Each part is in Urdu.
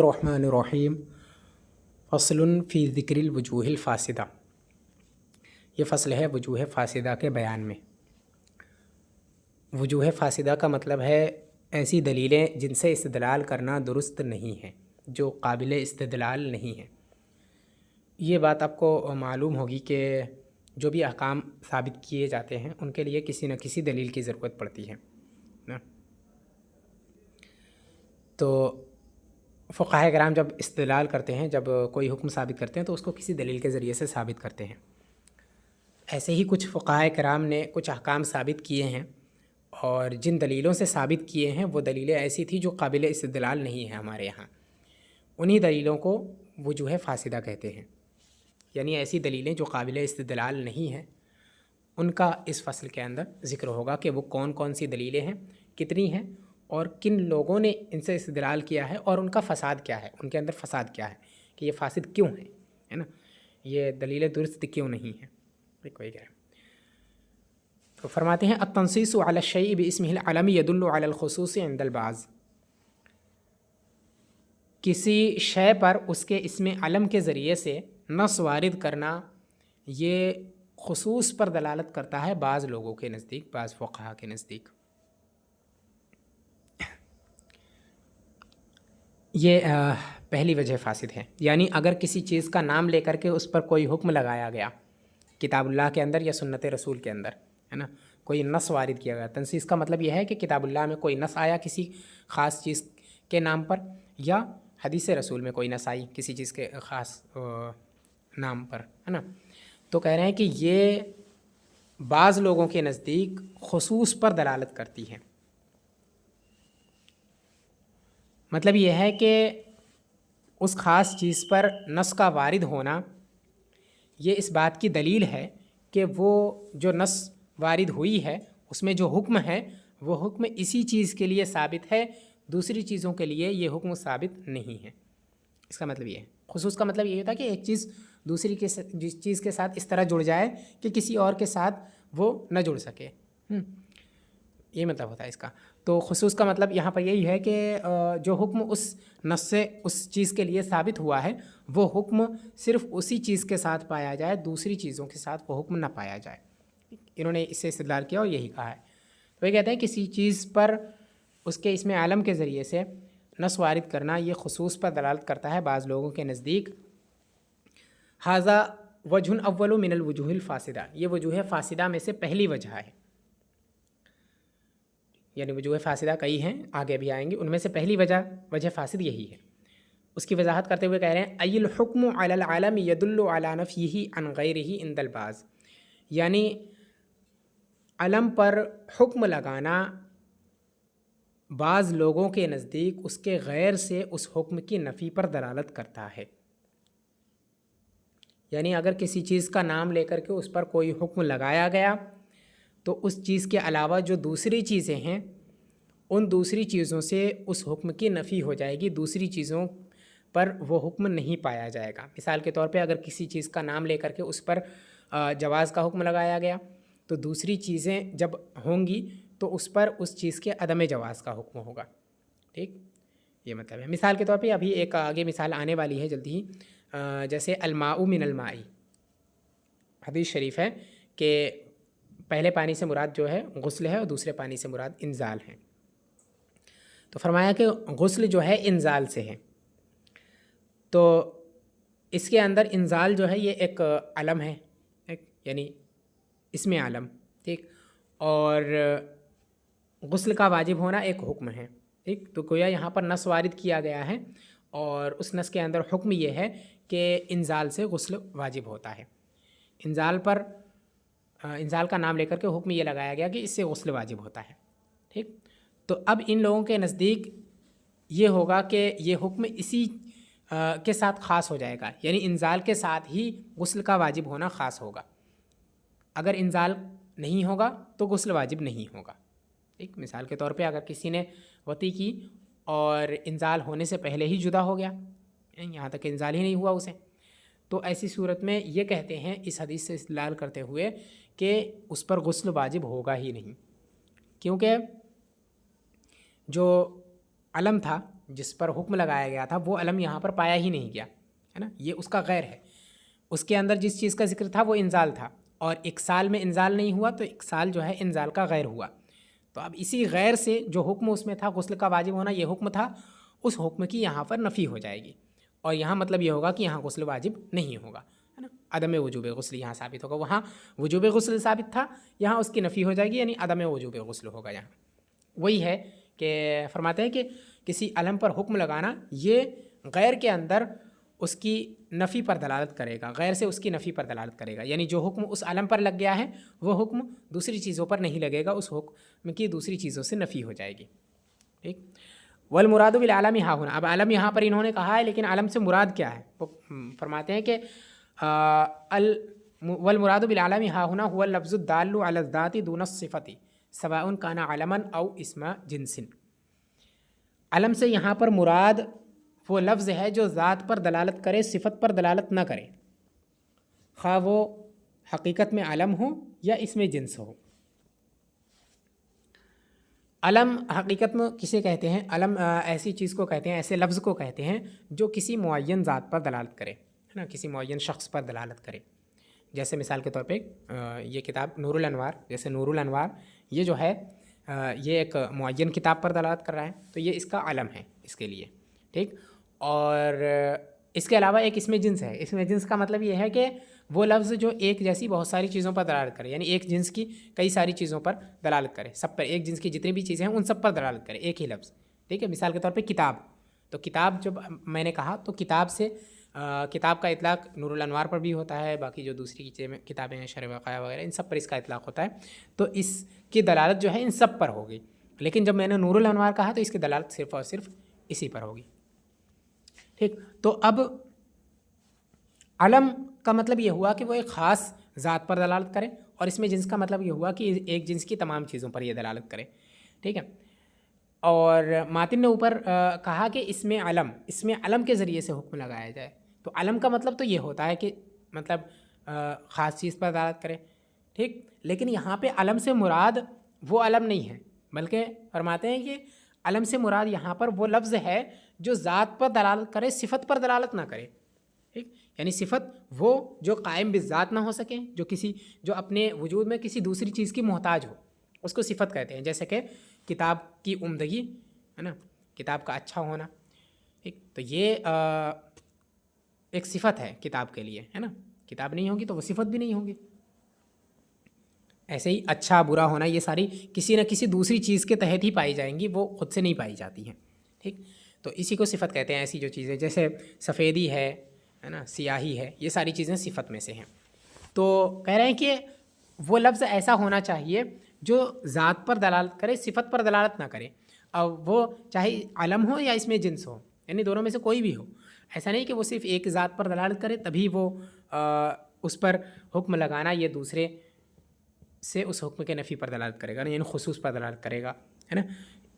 الرحمن الرحیم فصل فی ذکر الوجوہ الفاسدہ۔ یہ فصل ہے وجوہ فاسدہ کے بیان میں۔ وجوہ فاسدہ کا مطلب ہے ایسی دلیلیں جن سے استدلال کرنا درست نہیں ہے، جو قابل استدلال نہیں ہیں۔ یہ بات آپ کو معلوم ہوگی کہ جو بھی احکام ثابت کیے جاتے ہیں ان کے لیے کسی نہ کسی دلیل کی ضرورت پڑتی ہے نا۔ تو فقہاء کرام جب استدلال کرتے ہیں، جب کوئی حکم ثابت کرتے ہیں تو اس کو کسی دلیل کے ذریعے سے ثابت کرتے ہیں۔ ایسے ہی کچھ فقہاء کرام نے کچھ احکام ثابت کیے ہیں، اور جن دلیلوں سے ثابت کیے ہیں وہ دلیلیں ایسی تھیں جو قابل استدلال نہیں ہیں ہمارے یہاں۔ انہی دلیلوں کو وجوہ فاسدہ کہتے ہیں، یعنی ایسی دلیلیں جو قابل استدلال نہیں ہیں ان کا اس فصل کے اندر ذکر ہوگا کہ وہ کون کون سی دلیلیں ہیں، کتنی ہیں، اور کن لوگوں نے ان سے استدلال کیا ہے، اور ان کا فساد کیا ہے، ان کے اندر فساد کیا ہے کہ یہ فاسد کیوں ہیں، ہے نا، یہ دلیلیں درست کیوں نہیں ہیں۔ کوئی کہہ رہے ہیں تو فرماتے ہیں التنصیص علی الشیء باسمہ العلم یدل علی الخصوص عند البعض۔ کسی شے پر اس کے اسم علم کے ذریعے سے نص وارد کرنا یہ خصوص پر دلالت کرتا ہے بعض لوگوں کے نزدیک، بعض فقہا کے نزدیک۔ یہ پہلی وجہ فاسد ہے، یعنی اگر کسی چیز کا نام لے کر کے اس پر کوئی حکم لگایا گیا کتاب اللہ کے اندر یا سنت رسول کے اندر، ہے نا، کوئی نص وارد کیا گیا۔ تنصیص کا مطلب یہ ہے کہ کتاب اللہ میں کوئی نص آیا کسی خاص چیز کے نام پر، یا حدیث رسول میں کوئی نص آئی کسی چیز کے خاص نام پر، ہے نا، تو کہہ رہے ہیں کہ یہ بعض لوگوں کے نزدیک خصوص پر دلالت کرتی ہے۔ مطلب یہ ہے کہ اس خاص چیز پر نص کا وارد ہونا یہ اس بات کی دلیل ہے کہ وہ جو نص وارد ہوئی ہے اس میں جو حکم ہے وہ حکم اسی چیز کے لیے ثابت ہے، دوسری چیزوں کے لیے یہ حکم ثابت نہیں ہے۔ اس کا مطلب یہ ہے۔ خصوص کا مطلب یہ ہوتا ہے کہ ایک چیز دوسری جس چیز کے ساتھ اس طرح جڑ جائے کہ کسی اور کے ساتھ وہ نہ جڑ سکے، یہ مطلب ہوتا ہے اس کا۔ تو خصوص کا مطلب یہاں پر یہی ہے کہ جو حکم اس نص سے اس چیز کے لیے ثابت ہوا ہے وہ حکم صرف اسی چیز کے ساتھ پایا جائے، دوسری چیزوں کے ساتھ وہ حکم نہ پایا جائے۔ انہوں نے اس سے استدلال کیا اور یہی کہا ہے۔ تو یہ کہتے ہیں کسی چیز پر اس کے اسم عالم کے ذریعے سے نص وارد کرنا یہ خصوص پر دلالت کرتا ہے بعض لوگوں کے نزدیک۔ ھذا وجہ اول من الوجوہ الفاسدہ، یہ وجوہ فاسدہ میں سے پہلی وجہ ہے۔ یعنی وجوہ فاسدہ کئی ہیں، آگے بھی آئیں گے، ان میں سے پہلی وجہ فاسد یہی ہے۔ اس کی وضاحت کرتے ہوئے کہہ رہے ہیں ای الحکم علی العالم یدل علی نفیہ عن غیرہ عند البعض، یعنی علم پر حکم لگانا بعض لوگوں کے نزدیک اس کے غیر سے اس حکم کی نفی پر دلالت کرتا ہے۔ یعنی اگر کسی چیز کا نام لے کر کے اس پر کوئی حکم لگایا گیا تو اس چیز کے علاوہ جو دوسری چیزیں ہیں ان دوسری چیزوں سے اس حکم کی نفی ہو جائے گی، دوسری چیزوں پر وہ حکم نہیں پایا جائے گا۔ مثال کے طور پہ اگر کسی چیز کا نام لے کر کے اس پر جواز کا حکم لگایا گیا تو دوسری چیزیں جب ہوں گی تو اس پر اس چیز کے عدم جواز کا حکم ہوگا، ٹھیک، یہ مطلب ہے۔ مثال کے طور پہ ابھی ایک آگے مثال آنے والی ہے جلدی ہی، جیسے الماء من الماء، حدیث شریف ہے کہ پہلے پانی سے مراد جو ہے غسل ہے اور دوسرے پانی سے مراد انزال ہے۔ تو فرمایا کہ غسل جو ہے انزال سے ہے، تو اس کے اندر انزال جو ہے یہ ایک علم ہے، یعنی اسم عالم، ٹھیک، اور غسل کا واجب ہونا ایک حکم ہے، ٹھیک۔ تو گویا یہاں پر نص وارد کیا گیا ہے اور اس نص کے اندر حکم یہ ہے کہ انزال سے غسل واجب ہوتا ہے۔ انزال کا نام لے کر کے حکم یہ لگایا گیا کہ اس سے غسل واجب ہوتا ہے، ٹھیک۔ تو اب ان لوگوں کے نزدیک یہ ہوگا کہ یہ حکم اسی کے ساتھ خاص ہو جائے گا، یعنی انزال کے ساتھ ہی غسل کا واجب ہونا خاص ہوگا۔ اگر انزال نہیں ہوگا تو غسل واجب نہیں ہوگا، ٹھیک۔ مثال کے طور پہ اگر کسی نے وطی کی اور انزال ہونے سے پہلے ہی جدا ہو گیا، یہاں تک انزال ہی نہیں ہوا اسے، تو ایسی صورت میں یہ کہتے ہیں اس حدیث سے استدلال کرتے ہوئے کہ اس پر غسل واجب ہوگا ہی نہیں، کیونکہ جو علم تھا جس پر حکم لگایا گیا تھا وہ علم یہاں پر پایا ہی نہیں گیا ہے نا، یہ اس کا غیر ہے. اس کے اندر جس چیز کا ذکر تھا وہ انزال تھا، اور ایک سال میں انزال نہیں ہوا تو ایک سال جو ہے انزال کا غیر ہوا. تو اب اسی غیر سے جو حکم اس میں تھا غسل کا واجب ہونا یہ حکم تھا، اس حکم کی یہاں پر نفی ہو جائے گی، اور یہاں مطلب یہ ہوگا کہ یہاں غسل واجب نہیں ہوگا ہے نا، عدم وجوب غسل یہاں ثابت ہوگا. وہاں وجوب غسل ثابت تھا، یہاں اس کی نفی ہو جائے گی، یعنی عدم وجوب غسل ہوگا. یہاں وہی ہے کہ فرماتے ہیں کہ کسی علم پر حکم لگانا یہ غیر کے اندر اس کی نفی پر دلالت کرے گا، غیر سے اس کی نفی پر دلالت کرے گا. یعنی جو حکم اس علم پر لگ گیا ہے وہ حکم دوسری چیزوں پر نہیں لگے گا، اس حکم کی دوسری چیزوں سے نفی ہو جائے گی. ٹھیک. والمراد بالعلم ہا ہونا، اب علم یہاں پر انہوں نے کہا ہے، لیکن علم سے مراد کیا ہے؟ وہ فرماتے ہیں کہ والمراد بالعلم ہا ہونا هو اللفظ الدال علی الذات دون الصفۃ سواء کان علما او اسم جنس. علم سے یہاں پر مراد وہ لفظ ہے جو ذات پر دلالت کرے، صفت پر دلالت نہ کرے، خواہ وہ حقیقت میں علم ہو یا اسم جنس ہو. علم حقیقت میں کسے کہتے ہیں؟ علم ایسی چیز کو کہتے ہیں، ایسے لفظ کو کہتے ہیں جو کسی معین ذات پر دلالت کرے ہے نا، کسی معین شخص پر دلالت کرے. جیسے مثال کے طور پہ یہ کتاب نور الانوار، جیسے نور الانوار یہ جو ہے یہ ایک معین کتاب پر دلالت کر رہا ہے، تو یہ اس کا علم ہے اس کے لیے. ٹھیک. اور اس کے علاوہ ایک اسم جنس ہے. اسم جنس کا مطلب یہ ہے کہ وہ لفظ جو ایک جیسی بہت ساری چیزوں پر دلالت کرے، یعنی ایک جنس کی کئی ساری چیزوں پر دلالت کرے، سب پر، ایک جنس کی جتنی بھی چیزیں ہیں ان سب پر دلالت کرے ایک ہی لفظ. ٹھیک ہے. مثال کے طور پہ کتاب، تو کتاب جب میں نے کہا تو کتاب سے کتاب کا اطلاق نور الانوار پر بھی ہوتا ہے، باقی جو دوسری کتابیں ہیں شرح وقایع وغیرہ ان سب پر اس کا اطلاق ہوتا ہے، تو اس کی دلالت جو ہے ان سب پر ہوگی. لیکن جب میں نے نور الانوار کہا تو اس کی دلالت صرف اور صرف اسی پر ہوگی. ٹھیک. تو اب علم کا مطلب یہ ہوا کہ وہ ایک خاص ذات پر دلالت کرے، اور اس میں جنس کا مطلب یہ ہوا کہ ایک جنس کی تمام چیزوں پر یہ دلالت کرے. ٹھیک ہے. اور ماتن نے اوپر کہا کہ اس میں علم کے ذریعے سے حکم لگایا جائے، تو علم کا مطلب تو یہ ہوتا ہے کہ مطلب خاص چیز پر دلالت کرے. ٹھیک. لیکن یہاں پہ علم سے مراد وہ علم نہیں ہے، بلکہ فرماتے ہیں کہ علم سے مراد یہاں پر وہ لفظ ہے جو ذات پر دلالت کرے، صفت پر دلالت نہ کرے. ٹھیک. یعنی صفت وہ جو قائم بالذات نہ ہو سکے، جو اپنے وجود میں کسی دوسری چیز کی محتاج ہو، اس کو صفت کہتے ہیں. جیسے کہ کتاب کی عمدگی ہے نا، کتاب کا اچھا ہونا. ٹھیک. تو یہ ایک صفت ہے کتاب کے لیے ہے نا، کتاب نہیں ہوگی تو وہ صفت بھی نہیں ہوگی. ایسے ہی اچھا برا ہونا یہ ساری کسی نہ کسی دوسری چیز کے تحت ہی پائی جائیں گی، وہ خود سے نہیں پائی جاتی ہیں. ٹھیک. تو اسی کو صفت کہتے ہیں. ایسی جو چیزیں جیسے سفیدی ہے نا، سیاہی ہے، یہ ساری چیزیں صفت میں سے ہیں. تو کہہ رہے ہیں کہ وہ لفظ ایسا ہونا چاہیے جو ذات پر دلالت کرے، صفت پر دلالت نہ کرے، اور وہ چاہے علم ہو یا اس میں جنس ہو، یعنی دونوں میں سے کوئی بھی ہو. ایسا نہیں کہ وہ صرف ایک ذات پر دلالت کرے تبھی وہ اس پر حکم لگانا یہ دوسرے سے اس حکم کے نفی پر دلالت کرے گا، یعنی خصوص پر دلالت کرے گا ہے نا.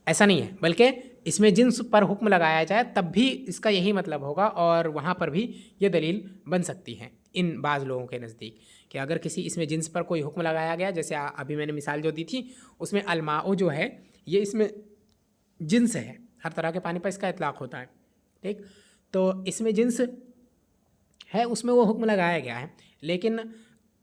ایسا نہیں ہے، بلکہ اس میں جنس پر حکم لگایا جائے تب بھی اس کا یہی مطلب ہوگا، اور وہاں پر بھی یہ دلیل بن سکتی ہے ان بعض لوگوں کے نزدیک کہ اگر کسی اس میں جنس پر کوئی حکم لگایا گیا، جیسے ابھی میں نے مثال جو دی تھی اس میں الماء جو ہے یہ اس میں جنس ہے، ہر طرح کے پانی پر اس کا اطلاق ہوتا ہے. ٹھیک. تو اس میں جنس ہے، اس میں وہ حکم لگایا گیا ہے، لیکن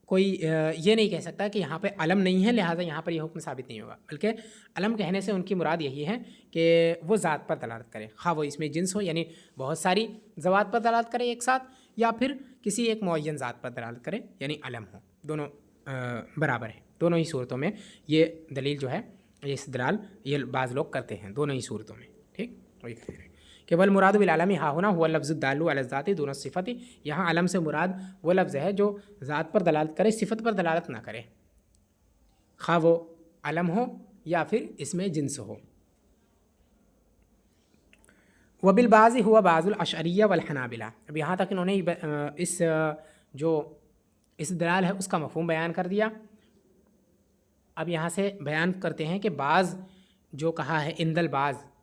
کوئی یہ نہیں کہہ سکتا کہ یہاں پہ علم نہیں ہے لہٰذا یہاں پر یہ حکم ثابت نہیں ہوگا، بلکہ علم کہنے سے ان کی مراد یہی ہے کہ وہ ذات پر دلالت کرے، خواہ وہ اس میں جنس ہو یعنی بہت ساری ذوات پر دلالت کرے ایک ساتھ، یا پھر کسی ایک معین ذات پر دلالت کرے یعنی علم ہو. دونوں برابر ہیں، دونوں ہی صورتوں میں یہ دلیل جو ہے یہ استدلال یہ بعض لوگ کرتے ہیں دونوں ہی صورتوں میں. ٹھیک. وہی کہہ رہے ہیں کہ والمراد بالعلم ہا ہونا ہوا لفظ الدال علی الذات دون الصفت. یہاں علم سے مراد وہ لفظ ہے جو ذات پر دلالت کرے، صفت پر دلالت نہ کرے، خواہ وہ علم ہو یا پھر اس میں جنس ہو. وبالبعض ہوا بعض الاشعریہ والحنابلہ. اب یہاں تک انہوں نے اس جو استدلال ہے اس کا مفہوم بیان کر دیا. اب یہاں سے بیان کرتے ہیں کہ بعض جو کہا ہے اندل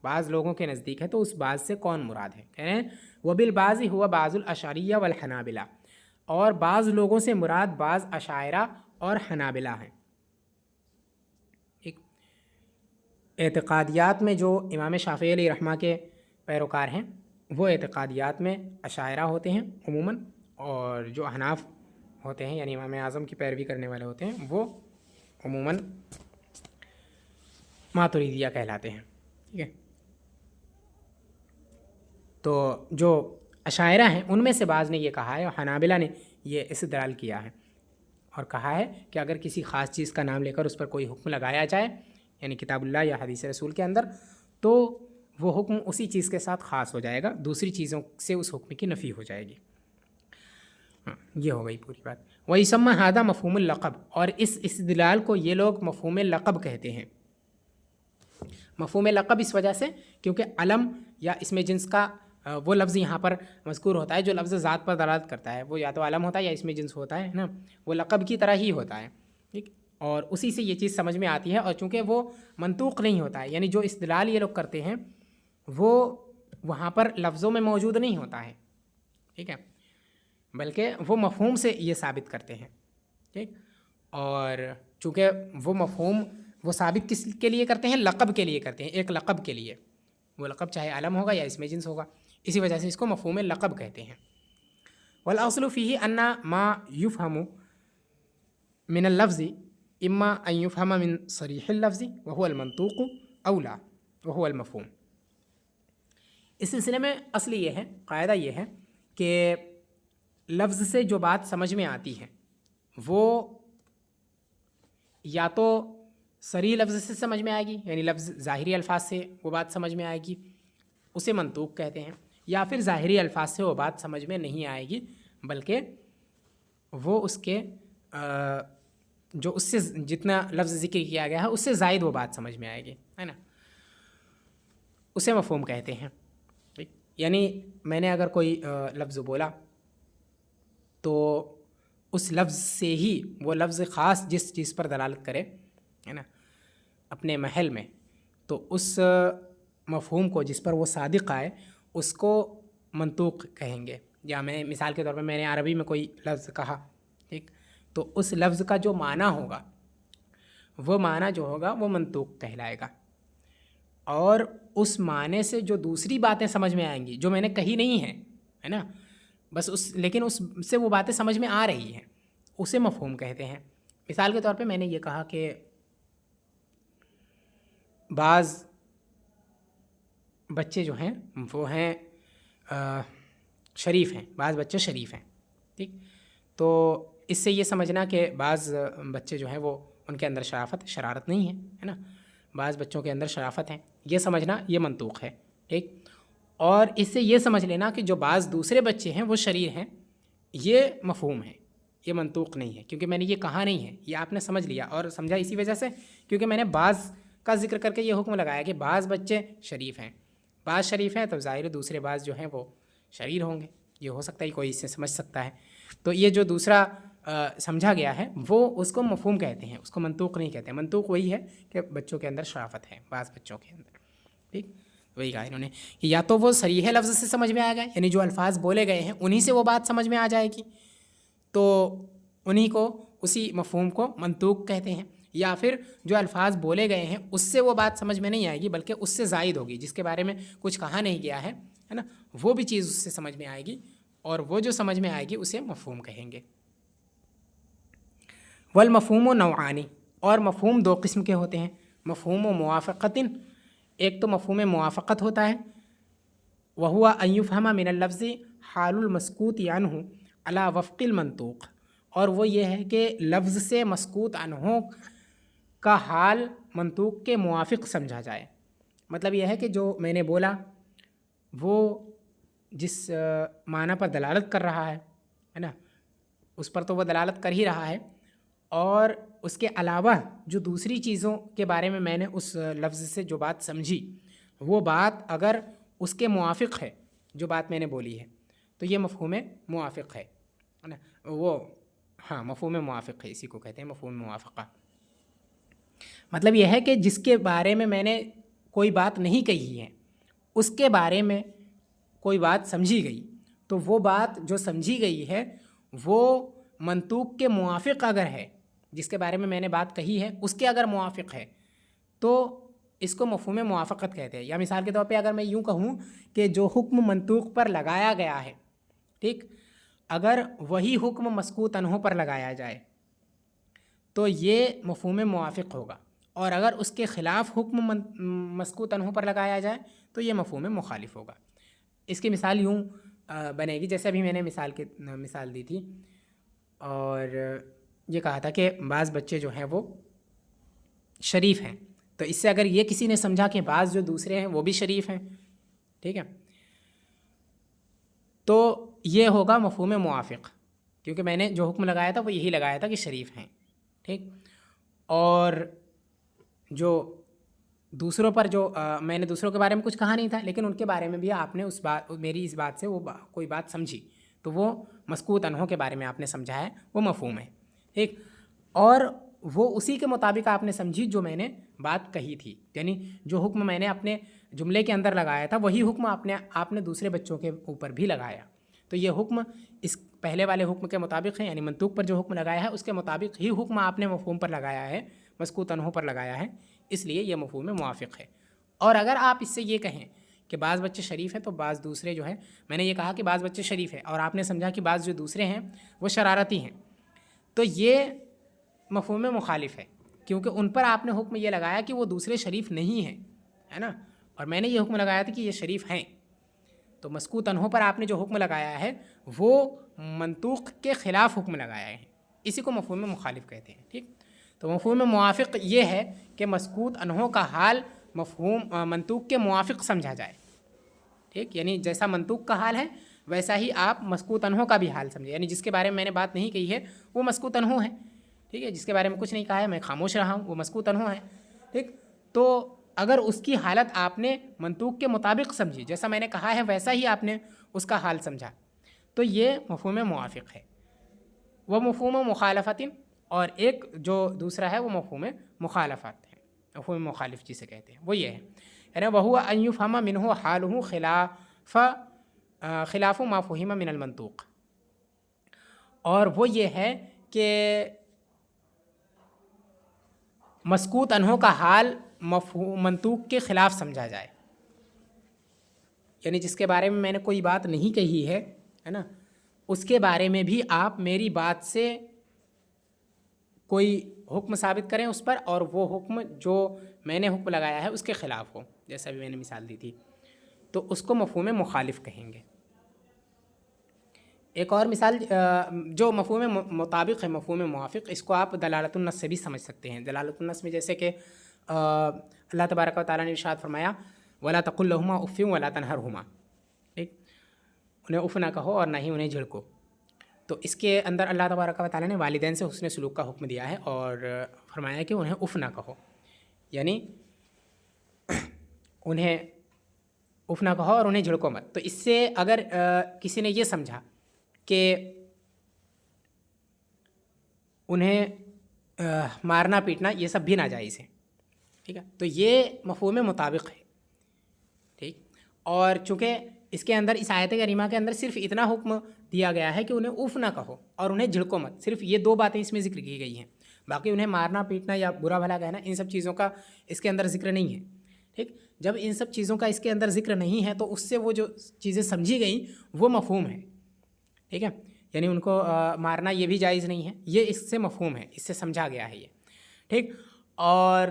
بعض لوگوں کے نزدیک ہے، تو اس بعض سے کون مراد ہے؟ کہہ رہے ہیں وبالبعض ہوا بعض الاشعریہ والحنابلہ، اور بعض لوگوں سے مراد بعض اشاعرہ اور حنابلہ ہیں. ایک اعتقادیات میں جو امام شافعی علیہ رحمہ کے پیروکار ہیں وہ اعتقادیات میں اشاعرہ ہوتے ہیں عموماً، اور جو احناف ہوتے ہیں یعنی امام اعظم کی پیروی کرنے والے ہوتے ہیں وہ عموماً ماتریدیہ کہلاتے ہیں. ٹھیک ہے. تو جو اشاعرہ ہیں ان میں سے بعض نے یہ کہا ہے، اور حنابلہ نے یہ استدلال کیا ہے اور کہا ہے کہ اگر کسی خاص چیز کا نام لے کر اس پر کوئی حکم لگایا جائے یعنی کتاب اللہ یا حدیث رسول کے اندر، تو وہ حکم اسی چیز کے ساتھ خاص ہو جائے گا، دوسری چیزوں سے اس حکم کی نفی ہو جائے گی. یہ ہو گئی پوری بات. وَيُسَمَّى هَذَا مفہوم اللقب، اور اس استدلال کو یہ لوگ مفہوم لقب کہتے ہیں. مفہوم لقب اس وجہ سے کیونکہ علم یا اسم جنس کا وہ لفظ یہاں پر مذکور ہوتا ہے جو لفظ ذات پر دلالت کرتا ہے، وہ یا تو علم ہوتا ہے یا اسم جنس ہوتا ہے نا، وہ لقب کی طرح ہی ہوتا ہے. ٹھیک، اور اسی سے یہ چیز سمجھ میں آتی ہے. اور چونکہ وہ منطوق نہیں ہوتا ہے، یعنی جو استدلال یہ لوگ کرتے ہیں وہ وہاں پر لفظوں میں موجود نہیں ہوتا ہے، ٹھیک ہے، بلکہ وہ مفہوم سے یہ ثابت کرتے ہیں. ٹھیک، اور چونکہ وہ مفہوم وہ ثابت کس کے لیے کرتے ہیں؟ لقب کے لیے کرتے ہیں، ایک لقب کے لیے. وہ لقب چاہے علم ہوگا یا اسم جنس ہوگا، اسی وجہ سے اس کو مفہوم لقب کہتے ہیں. والاصل فیہ ان ما یفہم من اللفظ اما ان یفہم من صریح اللفظ وهو المنطوق اولا وهو المفہوم. اس سلسلے میں اصل یہ ہے، قاعدہ یہ ہے کہ لفظ سے جو بات سمجھ میں آتی ہے وہ یا تو صریح لفظ سے سمجھ میں آئے گی، یعنی لفظ ظاہری الفاظ سے وہ بات سمجھ میں آئے گی، اسے منطوق کہتے ہیں. یا پھر ظاہری الفاظ سے وہ بات سمجھ میں نہیں آئے گی بلکہ وہ اس کے جو اس سے جتنا لفظ ذکر کیا گیا ہے اس سے زائد وہ بات سمجھ میں آئے گی، ہے نا، اسے مفہوم کہتے ہیں. یعنی میں نے اگر کوئی لفظ بولا تو اس لفظ سے ہی وہ لفظ خاص جس چیز پر دلالت کرے، ہے نا، اپنے محل میں، تو اس مفہوم کو جس پر وہ صادق آئے اس کو منطوق کہیں گے. یا میں مثال کے طور پہ میں نے عربی میں کوئی لفظ کہا، ٹھیک، تو اس لفظ کا جو معنی ہوگا وہ معنی جو ہوگا وہ منطوق کہلائے گا. اور اس معنی سے جو دوسری باتیں سمجھ میں آئیں گی جو میں نے کہی نہیں ہیں، ہے نا، بس لیکن اس سے وہ باتیں سمجھ میں آ رہی ہیں، اسے مفہوم کہتے ہیں. مثال کے طور پہ میں نے یہ کہا کہ بعض بچے جو ہیں وہ ہیں شریف ہیں، بعض بچے شریف ہیں. ٹھیک، تو اس سے یہ سمجھنا کہ بعض بچے جو ہیں وہ ان کے اندر شرارت نہیں ہے نا، بعض بچوں کے اندر شرافت ہے، یہ سمجھنا یہ منطوق ہے. ٹھیک، اور اس سے یہ سمجھ لینا کہ جو بعض دوسرے بچے ہیں وہ شریر ہیں، یہ مفہوم ہے، یہ منطوق نہیں ہے، کیونکہ میں نے یہ کہا نہیں ہے، یہ آپ نے سمجھ لیا اور سمجھا اسی وجہ سے کیونکہ میں نے بعض کا ذکر کر کے یہ حکم لگایا کہ بعض بچے شریف ہیں، بعض شریف ہیں، تو ظاہر دوسرے بعض جو ہیں وہ شریر ہوں گے. یہ ہو سکتا ہے کوئی اس سے سمجھ سکتا ہے. تو یہ جو دوسرا سمجھا گیا ہے وہ اس کو مفہوم کہتے ہیں، اس کو منطوق نہیں کہتے ہیں. منطوق وہی ہے کہ بچوں کے اندر شرافت ہے، بعض بچوں کے اندر. ٹھیک، وہی کہا انہوں نے کہ یا تو وہ صریح لفظ سے سمجھ میں آ گئے، یعنی جو الفاظ بولے گئے ہیں انہی سے وہ بات سمجھ میں آ جائے گی، تو انہی کو اسی مفہوم کو منطوق کہتے ہیں. یا پھر جو الفاظ بولے گئے ہیں اس سے وہ بات سمجھ میں نہیں آئے گی بلکہ اس سے زائد ہوگی، جس کے بارے میں کچھ کہا نہیں گیا ہے نا، وہ بھی چیز اس سے سمجھ میں آئے گی، اور وہ جو سمجھ میں آئے گی اسے مفہوم کہیں گے. والمفہوم نوعانی، اور مفہوم دو قسم کے ہوتے ہیں. مفہوم و موافقت، ایک تو مفہوم موافقت ہوتا ہے، وہوا ان یفہم من اللفظ حال المسکوت عنہ علی وفق المنطوق، اور وہ یہ ہے کہ لفظ سے مسکوت عنہ کا حال منطوق کے موافق سمجھا جائے. مطلب یہ ہے کہ جو میں نے بولا وہ جس معنی پر دلالت کر رہا ہے نا، اس پر تو وہ دلالت کر ہی رہا ہے، اور اس کے علاوہ جو دوسری چیزوں کے بارے میں میں نے اس لفظ سے جو بات سمجھی وہ بات اگر اس کے موافق ہے جو بات میں نے بولی ہے تو یہ مفہوم موافق ہے نا، وہ ہاں مفہوم موافق ہے، اسی کو کہتے ہیں مفہوم موافقہ. مطلب یہ ہے کہ جس کے بارے میں نے کوئی بات نہیں کہی ہے اس کے بارے میں کوئی بات سمجھی گئی، تو وہ بات جو سمجھی گئی ہے وہ منطوق کے موافق اگر ہے، جس کے بارے میں نے بات کہی ہے اس کے اگر موافق ہے تو اس کو مفہوم موافقت کہتے ہیں. یا مثال کے طور پہ اگر میں یوں کہوں کہ جو حکم منطوق پر لگایا گیا ہے، ٹھیک، اگر وہی حکم مسکوت عنہ پر لگایا جائے تو یہ مفہوم موافق ہوگا، اور اگر اس کے خلاف حکم مسکوت عنہ پر لگایا جائے تو یہ مفہوم مخالف ہوگا. اس کی مثال یوں بنے گی جیسے ابھی میں نے مثال دی تھی، اور یہ کہا تھا کہ بعض بچے جو ہیں وہ شریف ہیں، تو اس سے اگر یہ کسی نے سمجھا کہ بعض جو دوسرے ہیں وہ بھی شریف ہیں، ٹھیک ہے، تو یہ ہوگا مفہوم موافق، کیونکہ میں نے جو حکم لگایا تھا وہ یہی لگایا تھا کہ شریف ہیں، ٹھیک. اور جو دوسروں پر جو میں نے دوسروں کے بارے میں کچھ کہا نہیں تھا، لیکن ان کے بارے میں بھی آپ نے میری اس بات سے وہ کوئی بات سمجھی، تو وہ مسکوت عنہ کے بارے میں آپ نے سمجھا ہے، وہ مفہوم ہے، ٹھیک. اور وہ اسی کے مطابق آپ نے سمجھی جو میں نے بات کہی تھی، یعنی جو حکم میں نے اپنے جملے کے اندر لگایا تھا وہی حکم آپ نے دوسرے بچوں کے اوپر بھی لگایا، تو یہ حکم اس پہلے والے حکم کے مطابق ہے، یعنی منطوق پر جو حکم لگایا ہے اس کے مطابق ہی حکم آپ نے مفہوم پر لگایا ہے، مسکوت عنہ پر لگایا ہے، اس لیے یہ مفہوم موافق ہے. اور اگر آپ اس سے یہ کہیں کہ بعض بچے شریف ہیں تو بعض دوسرے جو ہیں، میں نے یہ کہا کہ بعض بچے شریف ہیں اور آپ نے سمجھا کہ بعض جو دوسرے ہیں وہ شرارتی ہیں، تو یہ مفہوم مخالف ہے، کیونکہ ان پر آپ نے حکم یہ لگایا کہ وہ دوسرے شریف نہیں ہیں، ہے نا، اور میں نے یہ حکم لگایا تھا کہ یہ شریف ہیں. تو مسکوت عنہ پر آپ نے جو حکم لگایا ہے وہ منطوق کے خلاف حکم لگایا ہے، اسی کو مفہوم مخالف کہتے ہیں، ٹھیک. تو مفہوم موافق یہ ہے کہ مسکوت عنہ کا حال منطوق کے موافق سمجھا جائے، ٹھیک، یعنی جیسا منطوق کا حال ہے ویسا ہی آپ مسکوت عنہ کا بھی حال سمجھیں، یعنی جس کے بارے میں نے بات نہیں کہی ہے وہ مسکوت عنہ ہے، ٹھیک ہے، جس کے بارے میں کچھ نہیں کہا ہے میں خاموش رہا ہوں وہ مسکوت عنہ ہے، ٹھیک. تو اگر اس کی حالت آپ نے منطوق کے مطابق سمجھی، جیسا میں نے کہا ہے ویسا ہی آپ نے اس کا حال سمجھا، تو یہ مفہوم موافق ہے. وہ مفہوم مخالفت، اور ایک جو دوسرا ہے وہ مفہوم مخالفت ہے، مفہوم مخالف جسے کہتے ہیں وہ یہ ہے، یعنی وہو ان یفہم منہ حالہ خلاف ما فہم من المنطوق، اور وہ یہ ہے کہ مسکوت عنہ کا حال منطوق کے خلاف سمجھا جائے، یعنی جس کے بارے میں نے کوئی بات نہیں کہی ہے نا، اس کے بارے میں بھی آپ میری بات سے کوئی حکم ثابت کریں اس پر، اور وہ حکم جو میں نے حکم لگایا ہے اس کے خلاف ہو، جیسا بھی میں نے مثال دی تھی، تو اس کو مفہوم مخالف کہیں گے. ایک اور مثال جو مفہوم مطابق ہے، مفہوم موافق، اس کو آپ دلالت النص سے بھی سمجھ سکتے ہیں. دلالت النص میں جیسے کہ اللہ تبارک و تعالیٰ نے ارشاد فرمایا وَلَا تَقُلْ لَهُمَا أُفٍّ وَلَا تَنْهَرْهُمَا، ٹھیک، انہیں اف نہ کہو اور نہ ہی انہیں جھڑکو. تو اس کے اندر اللہ تبارک و تعالیٰ نے والدین سے حسن سلوک کا حکم دیا ہے اور فرمایا کہ انہیں اف نہ کہو، یعنی انہیں اف نہ کہو اور انہیں جھڑکو مت. تو اس سے اگر کسی نے یہ سمجھا کہ انہیں مارنا پیٹنا یہ سب بھی ناجائز ہے، ٹھیک ہے، تو یہ مفہوم مطابق ہے، ٹھیک. اور چونکہ اس کے اندر اس آیت کریمہ کے اندر صرف اتنا حکم دیا گیا ہے کہ انہیں اف نہ کہو اور انہیں جھڑکو مت، صرف یہ دو باتیں اس میں ذکر کی گئی ہیں، باقی انہیں مارنا پیٹنا یا برا بھلا کہنا ان سب چیزوں کا اس کے اندر ذکر نہیں ہے، ٹھیک. جب ان سب چیزوں کا اس کے اندر ذکر نہیں ہے تو اس سے وہ جو چیزیں سمجھی گئیں وہ مفہوم ہے، ٹھیک ہے، یعنی ان کو مارنا یہ بھی جائز نہیں ہے، یہ اس سے مفہوم ہے، اس سے سمجھا گیا ہے یہ، ٹھیک. اور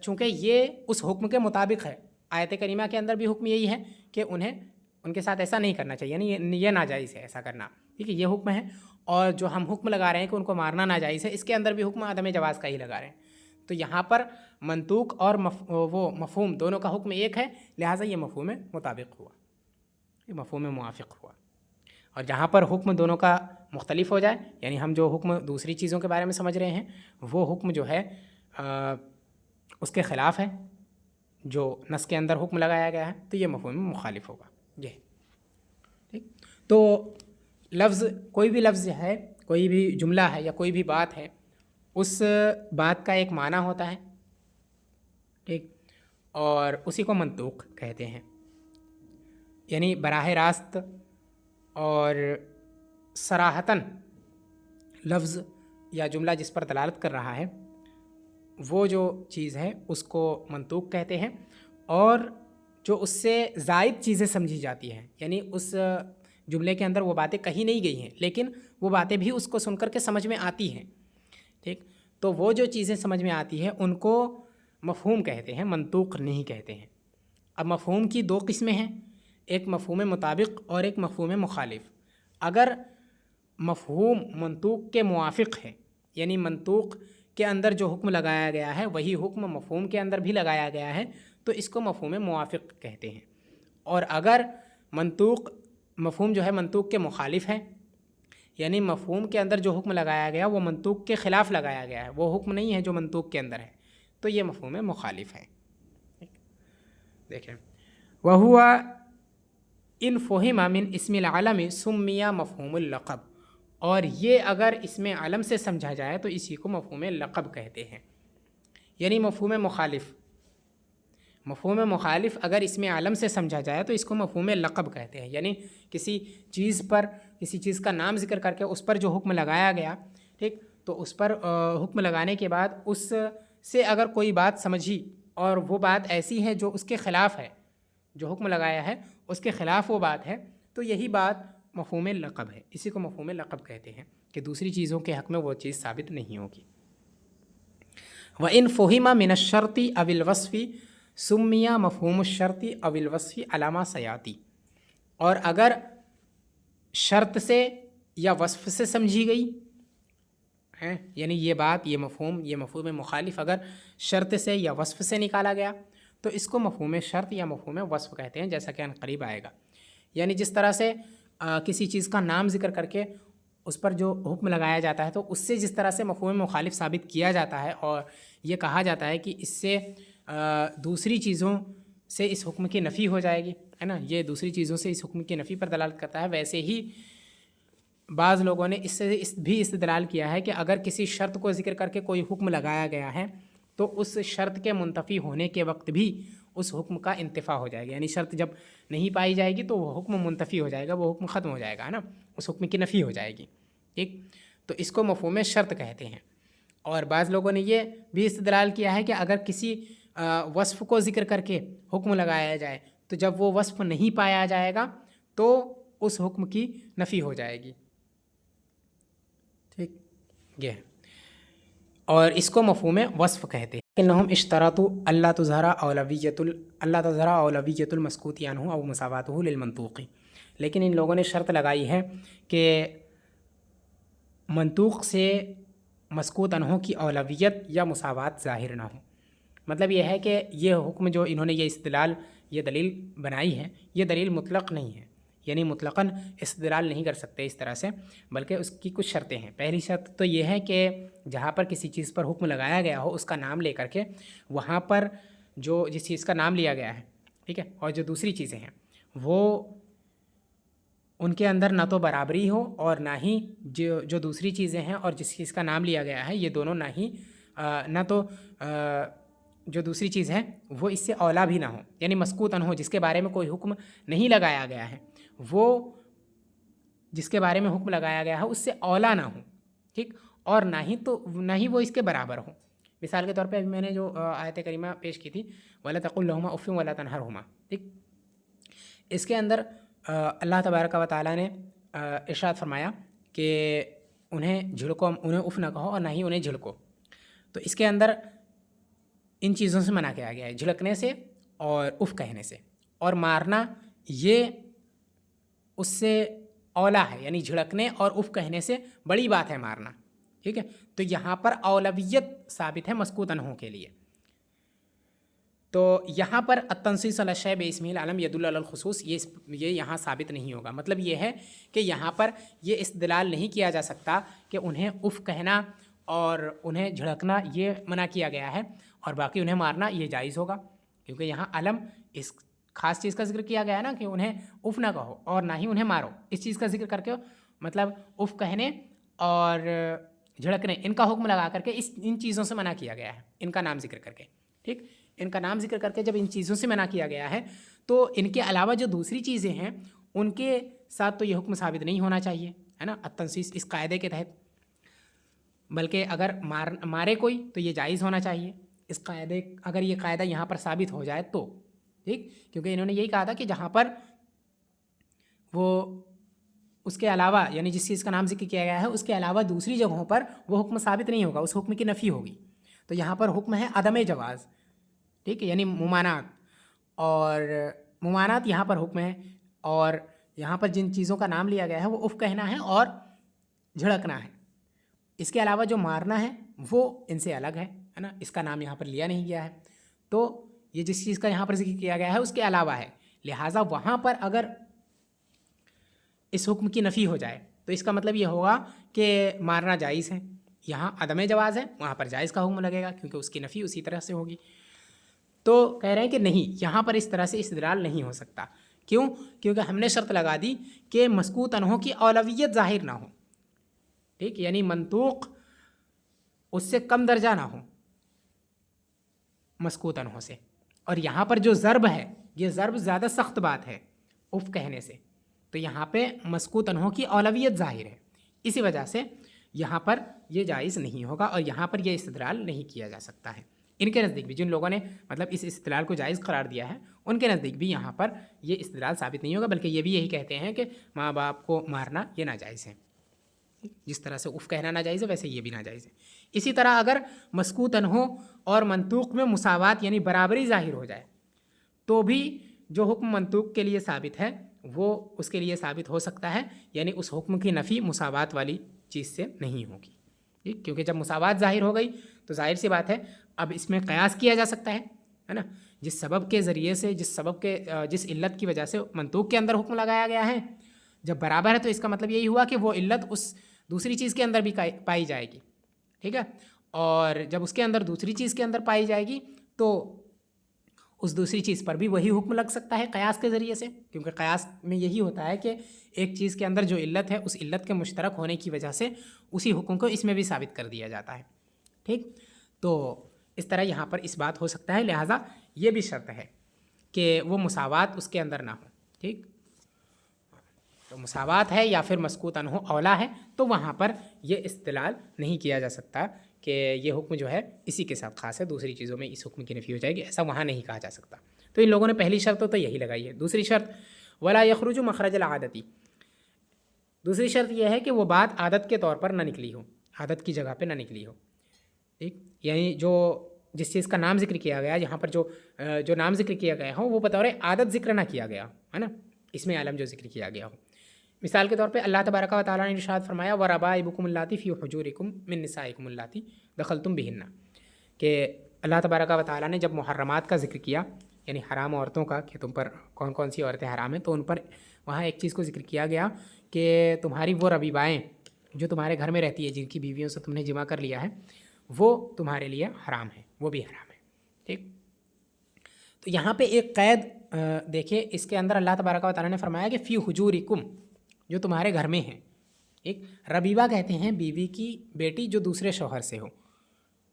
چونکہ یہ اس حکم کے مطابق ہے، آیت کریمہ کے اندر بھی حکم یہی ہے کہ انہیں ان کے ساتھ ایسا نہیں کرنا چاہیے، یعنی یہ ناجائز ہے ایسا کرنا، ٹھیک ہے، یہ حکم ہے. اور جو ہم حکم لگا رہے ہیں کہ ان کو مارنا ناجائز ہے، اس کے اندر بھی حکم عدم جواز کا ہی لگا رہے ہیں. تو یہاں پر منطوق اور وہ مفہوم دونوں کا حکم ایک ہے، لہٰذا یہ مفہوم مطابق ہوا، یہ مفہوم موافق ہوا. اور جہاں پر حکم دونوں کا مختلف ہو جائے، یعنی ہم جو حکم دوسری چیزوں کے بارے میں سمجھ رہے ہیں وہ حکم جو ہے اس کے خلاف ہے جو نص کے اندر حکم لگایا گیا ہے، تو یہ مفہوم مخالف ہوگا. یہ ٹھیک. تو لفظ، کوئی بھی لفظ ہے، کوئی بھی جملہ ہے یا کوئی بھی بات ہے، اس بات کا ایک معنی ہوتا ہے، ٹھیک، اور اسی کو منطوق کہتے ہیں. یعنی براہ راست اور صراحتاً لفظ یا جملہ جس پر دلالت کر رہا ہے وہ جو چیز ہے اس کو منطوق کہتے ہیں، اور جو اس سے زائد چیزیں سمجھی جاتی ہیں، یعنی اس جملے کے اندر وہ باتیں کہی نہیں گئی ہیں لیکن وہ باتیں بھی اس کو سن کر کے سمجھ میں آتی ہیں، ٹھیک، تو وہ جو چیزیں سمجھ میں آتی ہیں ان کو مفہوم کہتے ہیں، منطوق نہیں کہتے ہیں۔ اب مفہوم کی دو قسمیں ہیں، ایک مفہوم مطابق اور ایک مفہوم مخالف۔ اگر مفہوم منطوق کے موافق ہے، یعنی منطوق کے اندر جو حکم لگایا گیا ہے وہی حکم مفہوم کے اندر بھی لگایا گیا ہے، تو اس کو مفہوم موافق کہتے ہیں۔ اور اگر مفہوم جو ہے منطوق کے مخالف ہے، یعنی مفہوم کے اندر جو حکم لگایا گیا وہ منطوق کے خلاف لگایا گیا ہے، وہ حکم نہیں ہے جو منطوق کے اندر ہے، تو یہ مفہوم مخالف ہے۔ دیکھیں، وَهُوَ ان فہم من اسم العلم سمیہ مفہوم اللقب، اور یہ اگر اسم علم سے سمجھا جائے تو اسی کو مفہوم لقب کہتے ہیں، یعنی مفہوم مخالف اگر اسم علم سے سمجھا جائے تو اس کو مفہوم لقب کہتے ہیں، یعنی کسی چیز کا نام ذکر کر کے اس پر جو حکم لگایا گیا، ٹھیک، تو اس پر حکم لگانے کے بعد اس سے اگر کوئی بات سمجھی اور وہ بات ایسی ہے جو اس کے خلاف ہے، جو حکم لگایا ہے اس کے خلاف وہ بات ہے، تو یہی بات مفہوم لقب ہے، اسی کو مفہوم لقب کہتے ہیں کہ دوسری چیزوں کے حق میں وہ چیز ثابت نہیں ہوگی۔ وَإِن فُهِمَ مِنَ الشَّرْطِ أَوِ الْوَصْفِ سُمِّيَ مَفْهُومُ الشَّرْطِ أَوِ الْوَصْفِ عَلَى مَا سَيَأْتِي، اور اگر شرط سے یا وصف سے سمجھی گئی ہے، یعنی یہ بات، یہ مفہوم مخالف اگر شرط سے یا وصف سے نکالا گیا تو اس کو مفہوم شرط یا مفہوم وصف کہتے ہیں، جیسا کہ ان قریب آئے گا۔ یعنی جس طرح سے کسی چیز کا نام ذکر کر کے اس پر جو حکم لگایا جاتا ہے تو اس سے جس طرح سے مفہوم مخالف ثابت کیا جاتا ہے اور یہ کہا جاتا ہے کہ اس سے دوسری چیزوں سے اس حکم کی نفی ہو جائے گی، ہے نا، یہ دوسری چیزوں سے اس حکم کی نفی پر دلالت کرتا ہے، ویسے ہی بعض لوگوں نے اس سے بھی استدلال کیا ہے کہ اگر کسی شرط کو ذکر کر کے کوئی حکم لگایا گیا ہے تو اس شرط کے منتفی ہونے کے وقت بھی اس حکم کا انتفاع ہو جائے گا، یعنی شرط جب نہیں پائی جائے گی تو وہ حکم منتفی ہو جائے گا، وہ حکم ختم ہو جائے گا، ہے نا، اس حکم کی نفی ہو جائے گی، ٹھیک، تو اس کو مفہوم شرط کہتے ہیں۔ اور بعض لوگوں نے یہ بھی استدلال کیا ہے کہ اگر کسی وصف کو ذکر کر کے حکم لگایا جائے تو جب وہ وصف نہیں پایا جائے گا تو اس حکم کی نفی ہو جائے گی، ٹھیک، یہ ہے، اور اس کو مفہوم وصف کہتے ہیں۔ انہم اشترطوا اللہ تظہر اولویت المسکوت عنہ او مساواتہ للمنطوق، لیکن ان لوگوں نے شرط لگائی ہے کہ منطوق سے مسکوت عنہ کی اولویت یا مساوات ظاہر نہ ہو۔ مطلب یہ ہے کہ یہ حکم جو انہوں نے یہ دلیل بنائی ہے، یہ دلیل مطلق نہیں ہے، یعنی مطلقاً استدلال نہیں کر سکتے اس طرح سے، بلکہ اس کی کچھ شرطیں ہیں۔ پہلی شرط تو یہ ہے کہ جہاں پر کسی چیز پر حکم لگایا گیا ہو اس کا نام لے کر کے وہاں پر جس چیز کا نام لیا گیا ہے، ٹھیک ہے، اور جو دوسری چیزیں ہیں وہ ان کے اندر نہ تو برابری ہو اور نہ ہی جو دوسری چیزیں ہیں اور جس چیز کا نام لیا گیا ہے یہ دونوں نہ تو جو دوسری چیز ہے وہ اس سے اولا بھی نہ ہو، یعنی مسکوت عنہ جس کے بارے میں کوئی حکم نہیں لگایا گیا ہے وہ جس کے بارے میں حکم لگایا گیا ہے اس سے اولا نہ ہو، ٹھیک، اور نہ ہی وہ اس کے برابر ہو۔ مثال کے طور پہ ابھی میں نے جو آیت کریمہ پیش کی تھی وَلَا تَقُل لَهُمَا أُفٍّ وَلَا تَنْهَرْهُمَا، ٹھیک، اس کے اندر اللہ تبارک و تعالیٰ نے ارشاد فرمایا کہ انہیں جھڑکو، انہیں اف نہ کہو اور نہ ہی انہیں جھڑکو، تو اس کے اندر ان چیزوں سے منع کیا گیا ہے، جھڑکنے سے اور اف کہنے سے، اور مارنا یہ اس سے اولا ہے، یعنی جھڑکنے اور اف کہنے سے بڑی بات ہے مارنا، ٹھیک ہے، تو یہاں پر اولویت ثابت ہے مسکوت عنہ کے لیے۔ تو یہاں پر التنصیص علی الشیء باسمہ العلم یدل علی الخصوص، یہ یہاں ثابت نہیں ہوگا۔ مطلب یہ ہے کہ یہاں پر یہ استدلال نہیں کیا جا سکتا کہ انہیں اف کہنا اور انہیں جھڑکنا یہ منع کیا گیا ہے اور باقی انہیں مارنا یہ جائز ہوگا، کیونکہ یہاں علم اس خاص چیز کا ذکر کیا گیا ہے نا کہ انہیں اف نہ کہو اور نہ ہی انہیں مارو، اس چیز کا ذکر کر کے مطلب اف کہنے اور جھڑکنے ان کا حکم لگا کر کے ان چیزوں سے منع کیا گیا ہے، ان کا نام ذکر کر کے، ٹھیک، ان کا نام ذکر کر کے جب ان چیزوں سے منع کیا گیا ہے تو ان کے علاوہ جو دوسری چیزیں ہیں ان کے ساتھ تو یہ حکم ثابت نہیں ہونا چاہیے، ہے نا، التنصیص اس قاعدے کے تحت۔ بلکہ اگر مارے کوئی تو یہ جائز ہونا چاہیے اس قاعدے، اگر یہ قاعدہ یہاں پر ثابت ہو جائے تو، ٹھیک، کیونکہ انہوں نے یہی کہا تھا کہ جہاں پر وہ اس کے علاوہ یعنی جس چیز کا نام ذکر کیا گیا ہے اس کے علاوہ دوسری جگہوں پر وہ حکم ثابت نہیں ہوگا، اس حکم کی نفی ہوگی، تو یہاں پر حکم ہے عدم جواز، ٹھیک ہے، یعنی ممانعت، اور ممانعت یہاں پر حکم ہے، اور یہاں پر جن چیزوں کا نام لیا گیا ہے وہ اف کہنا ہے اور جھڑکنا ہے، اس کے علاوہ جو مارنا ہے وہ ان سے الگ ہے نا، اس کا نام یہاں پر لیا نہیں گیا ہے، تو یہ جس چیز کا یہاں پر ذکر کیا گیا ہے اس کے علاوہ ہے، لہٰذا وہاں پر اگر اس حکم کی نفی ہو جائے تو اس کا مطلب یہ ہوگا کہ مارنا جائز ہے، یہاں عدم جواز ہے، وہاں پر جائز کا حکم لگے گا کیونکہ اس کی نفی اسی طرح سے ہوگی۔ تو کہہ رہے ہیں کہ نہیں، یہاں پر اس طرح سے استدلال نہیں ہو سکتا، کیوں؟ کیونکہ ہم نے شرط لگا دی کہ مسکوت عنہ کی اولویت ظاہر نہ ہو، ٹھیک، یعنی منطوق اس سے کم درجہ نہ ہو مسکوت عنہ سے، اور یہاں پر جو ضرب ہے یہ ضرب زیادہ سخت بات ہے اف کہنے سے، تو یہاں پہ مسکوت عنہ کی اولویت ظاہر ہے، اسی وجہ سے یہاں پر یہ جائز نہیں ہوگا اور یہاں پر یہ استدلال نہیں کیا جا سکتا ہے۔ ان کے نزدیک بھی، جن لوگوں نے مطلب اس استدلال کو جائز قرار دیا ہے، ان کے نزدیک بھی یہاں پر یہ استدلال ثابت نہیں ہوگا، بلکہ یہ بھی یہی کہتے ہیں کہ ماں باپ کو مارنا یہ ناجائز ہے، جس طرح سے اف کہنا ناجائز ہے ویسے یہ بھی ناجائز ہے۔ اسی طرح اگر مسکوت عنہ اور منطوق میں مساوات یعنی برابری ظاہر ہو جائے تو بھی جو حکم منطوق کے لیے ثابت ہے وہ اس کے لیے ثابت ہو سکتا ہے، یعنی اس حکم کی نفی مساوات والی چیز سے نہیں ہوگی، ٹھیک، کیونکہ جب مساوات ظاہر ہو گئی تو ظاہر سی بات ہے اب اس میں قیاس کیا جا سکتا ہے نا، جس سبب کے ذریعے سے جس علت کی وجہ سے منطوق کے اندر حکم لگایا گیا ہے جب برابر ہے تو اس کا مطلب یہی ہوا کہ وہ علت اس دوسری چیز کے اندر بھی پائی جائے گی، ٹھیک ہے، اور جب اس کے اندر دوسری چیز کے اندر پائی جائے گی تو اس دوسری چیز پر بھی وہی حکم لگ سکتا ہے قیاس کے ذریعے سے، کیونکہ قیاس میں یہی ہوتا ہے کہ ایک چیز کے اندر جو علت ہے اس علت کے مشترک ہونے کی وجہ سے اسی حکم کو اس میں بھی ثابت کر دیا جاتا ہے، ٹھیک، تو اس طرح یہاں پر اس بات ہو سکتا ہے، لہٰذا یہ بھی شرط ہے کہ وہ مساوات اس کے اندر نہ ہو، ٹھیک، تو مساوات ہے یا پھر مسکوت عنہ اولا ہے تو وہاں پر یہ استدلال نہیں کیا جا سکتا کہ یہ حکم جو ہے اسی کے ساتھ خاص ہے، دوسری چیزوں میں اس حکم کی نفی ہو جائے گی، ایسا وہاں نہیں کہا جا سکتا۔ تو ان لوگوں نے پہلی شرط تو یہی لگائی ہے۔ دوسری شرط ولا یخرج مخرج العادتی، دوسری شرط یہ ہے کہ وہ بات عادت کے طور پر نہ نکلی ہو، عادت کی جگہ پہ نہ نکلی ہو، ٹھیک، یعنی جس چیز کا نام ذکر کیا گیا، یہاں پر جو نام ذکر کیا گیا ہو وہ بطور عادت ذکر نہ کیا گیا ہے نا، اس میں عالم جو ذکر کیا گیا ہو۔ مثال کے طور پہ اللہ تبارک و تعالیٰ نے ارشاد فرمایا وَرَبَائِبُكُمُ اللَّاتِي فِي حُجُورِكُم مِّن نِّسَائِكُمُ اللَّاتِي دَخَلْتُم بِهِنَّ، کہ اللہ تبارک و تعالیٰ نے جب محرمات کا ذکر کیا یعنی حرام عورتوں کا کہ تم پر کون کون سی عورتیں حرام ہیں، تو ان پر وہاں ایک چیز کو ذکر کیا گیا کہ تمہاری وہ ربیبائیں جو تمہارے گھر میں رہتی ہے، جن کی بیویوں سے تم نے جمع کر لیا ہے، وہ تمہارے لیے حرام ہے، وہ بھی حرام ہے، ٹھیک۔ تو یہاں پہ ایک قید دیکھیں، اس کے اندر اللہ تبارک و تعالیٰ نے فرمایا کہ فی حجورکم، جو تمہارے گھر میں ہیں، ایک ربیبہ کہتے ہیں بیوی کی بیٹی جو دوسرے شوہر سے ہو،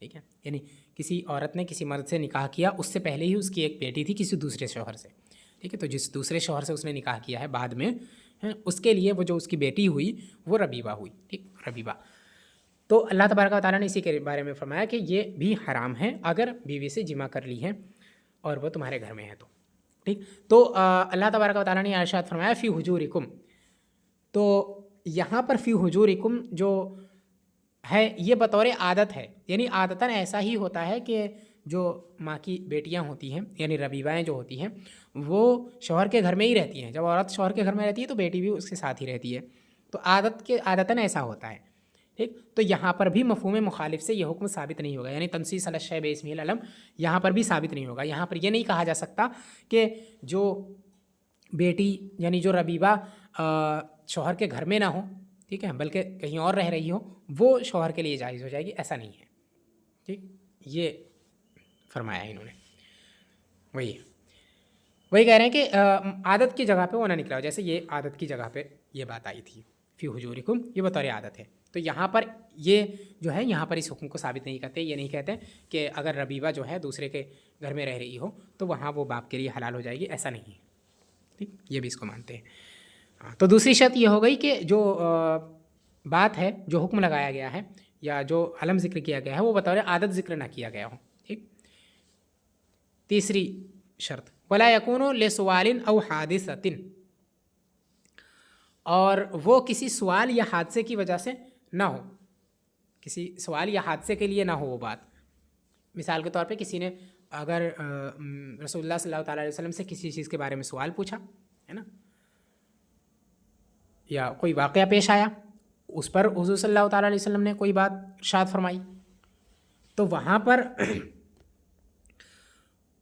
ٹھیک ہے، یعنی کسی عورت نے کسی مرد سے نکاح کیا، اس سے پہلے ہی اس کی ایک بیٹی تھی کسی دوسرے شوہر سے، ٹھیک ہے، تو جس دوسرے شوہر سے اس نے نکاح کیا ہے بعد میں، اس کے لیے وہ جو اس کی بیٹی ہوئی وہ ربیبہ ہوئی، ٹھیک، ربیبہ۔ تو اللہ تبارک و تعالیٰ نے اسی کے بارے میں فرمایا کہ یہ بھی حرام ہے اگر بیوی سے جمع کر لی ہے اور وہ تمہارے گھر میں ہے تو، ٹھیک۔ تو اللہ تبارک و تعالیٰ نے ارشاد فرمایا فی حجورکم، تو یہاں پر فی حجورکم جو ہے یہ بطور عادت ہے، یعنی عادتاً ایسا ہی ہوتا ہے کہ جو ماں کی بیٹیاں ہوتی ہیں یعنی ربیبائیں جو ہوتی ہیں وہ شوہر کے گھر میں ہی رہتی ہیں، جب عورت شوہر کے گھر میں رہتی ہے تو بیٹی بھی اس کے ساتھ ہی رہتی ہے، تو عادتاً ایسا ہوتا ہے، ٹھیک۔ تو یہاں پر بھی مفہوم مخالف سے یہ حکم ثابت نہیں ہوگا، یعنی تنصیص علی الشیء باسمہ العلم یہاں پر بھی ثابت نہیں ہوگا۔ یہاں پر یہ نہیں کہا جا سکتا کہ جو بیٹی یعنی جو ربیبہ شوہر کے گھر میں نہ ہو، ٹھیک ہے، بلکہ کہیں اور رہ رہی ہو، وہ شوہر کے لیے جائز ہو جائے گی، ایسا نہیں ہے، ٹھیک، یہ فرمایا ہے انہوں نے۔ وہی کہہ رہے ہیں کہ عادت کی جگہ پہ وہ نہ نکلا ہو، جیسے یہ عادت کی جگہ پہ یہ بات آئی تھی فی حجورکم، یہ بطور عادت ہے، تو یہاں پر یہ جو ہے یہاں پر اس حکم کو ثابت نہیں کرتے، یہ نہیں کہتے کہ اگر ربیبہ جو ہے دوسرے کے گھر میں رہ رہی ہو تو وہاں وہ باپ کے لیے حلال ہو جائے گی، ایسا نہیں ہے، ٹھیک، یہ بھی اس کو مانتے ہیں۔ تو دوسری شرط یہ ہو گئی کہ جو بات ہے جو حکم لگایا گیا ہے یا جو علم ذکر کیا گیا ہے وہ بطور عادت ذکر نہ کیا گیا ہو. ٹھیک. تیسری شرط ولا یکون لسوال او حادثۃ، اور وہ کسی سوال یا حادثے کی وجہ سے نہ ہو، کسی سوال یا حادثے کے لیے نہ ہو وہ بات. مثال کے طور پہ کسی نے اگر رسول اللہ صلی اللہ تعالیٰ علیہ وسلم سے کسی چیز کے بارے میں سوال پوچھا ہے نا، یا کوئی واقعہ پیش آیا، اس پر حضور صلی اللہ تعالیٰ علیہ وسلم نے کوئی بات ارشاد فرمائی، تو وہاں پر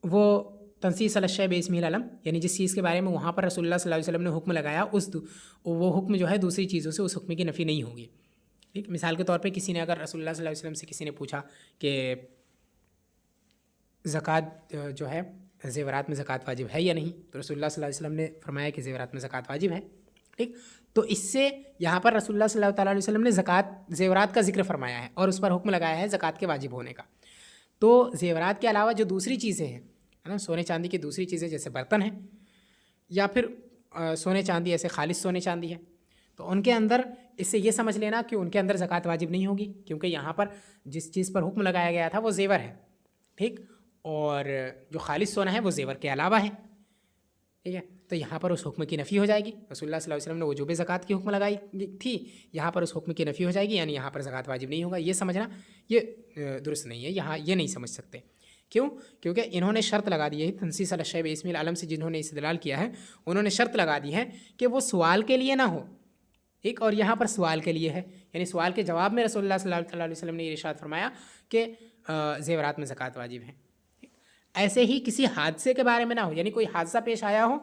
وہ تنصیص علی الشیء باسمہ العلم، یعنی جس چیز کے بارے میں وہاں پر رسول اللہ صلی اللہ علیہ وسلم نے حکم لگایا وہ حکم جو ہے دوسری چیزوں سے اس حکم کی نفی نہیں ہوگی. ٹھیک. مثال کے طور پہ کسی نے اگر رسول اللہ صلی اللہ علیہ وسلم سے کسی نے پوچھا کہ زکوٰۃ جو ہے زیورات میں زکوٰۃ واجب ہے یا نہیں، تو رسول اللہ صلی اللہ علیہ وسلم نے فرمایا کہ زیورات میں زکوٰۃ واجب ہے. ٹھیک. تو اس سے یہاں پر رسول اللہ صلی اللہ تعالیٰ علیہ وسلم نے زیورات کا ذکر فرمایا ہے اور اس پر حکم لگایا ہے زکوٰۃ کے واجب ہونے کا. تو زیورات کے علاوہ جو دوسری چیزیں ہیں ہے نا، سونے چاندی کی دوسری چیزیں جیسے برتن ہیں یا پھر سونے چاندی ایسے خالص سونے چاندی ہے، تو ان کے اندر اس سے یہ سمجھ لینا کہ ان کے اندر زکوٰۃ واجب نہیں ہوگی، کیونکہ یہاں پر جس چیز پر حکم لگایا گیا تھا وہ زیور ہے. ٹھیک. اور جو خالص سونا ہے وہ زیور کے علاوہ ہے. ٹھیک ہے. تو یہاں پر اس حکم کی نفی ہو جائے گی. رسول اللہ صلی اللہ علیہ وسلم نے وجوب زکوٰۃ کی حکم لگائی تھی، یہاں پر اس حکم کی نفی ہو جائے گی، یعنی یہاں پر زکوٰۃ واجب نہیں ہوگا. یہ سمجھنا یہ درست نہیں ہے، یہاں یہ نہیں سمجھ سکتے. کیوں؟ کیونکہ انہوں نے شرط لگا دی ہے تنصیص علی الشیء باسم العلم سے، جنہوں نے استدلال کیا ہے انہوں نے شرط لگا دی ہے کہ وہ سوال کے لیے نہ ہو. ایک اور یہاں پر سوال کے لیے ہے، یعنی سوال کے جواب میں رسول اللہ صلی اللہ علیہ وسلم نے یہ ارشاد فرمایا کہ زیورات میں زکوٰۃ واجب ہے. ایسے ہی کسی حادثے کے بارے میں نہ ہو، یعنی کوئی حادثہ پیش آیا ہو